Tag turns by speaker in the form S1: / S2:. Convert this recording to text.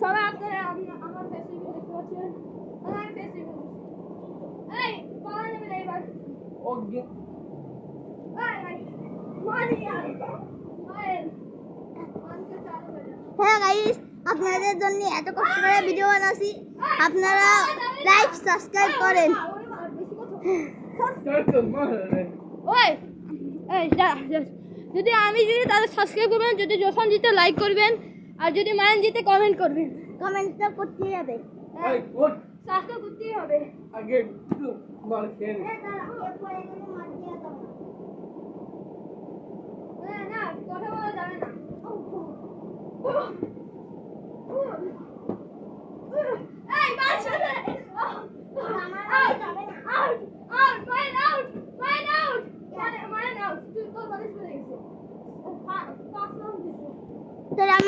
S1: সবাই আপনারা আমার ফেসবুক দেখতে পাচ্ছেন আমার ফেসবুক এই পাওয়া যাবে না এবার
S2: ওকে
S3: হ্যাঁ গাইস আপনাদের জন্য এত কষ্ট করে ভিডিও বানাচ্ছি আপনারা লাইক সাবস্ক্রাইব করেন
S1: ওই এই যদি আমি জিতে তাহলে সাবস্ক্রাইব করবেন যদি জোসন জিতে লাইক করবেন আর যদি মায়ন জিতে কমেন্ট করবেন
S3: কমেন্টটা করতেই হবে
S1: সাবস্ক্রাইব করতেই হবে
S2: আগে মার খেয়ে
S1: না কথা বলা যাবে না এই মার সাথে
S3: তাহলে আমি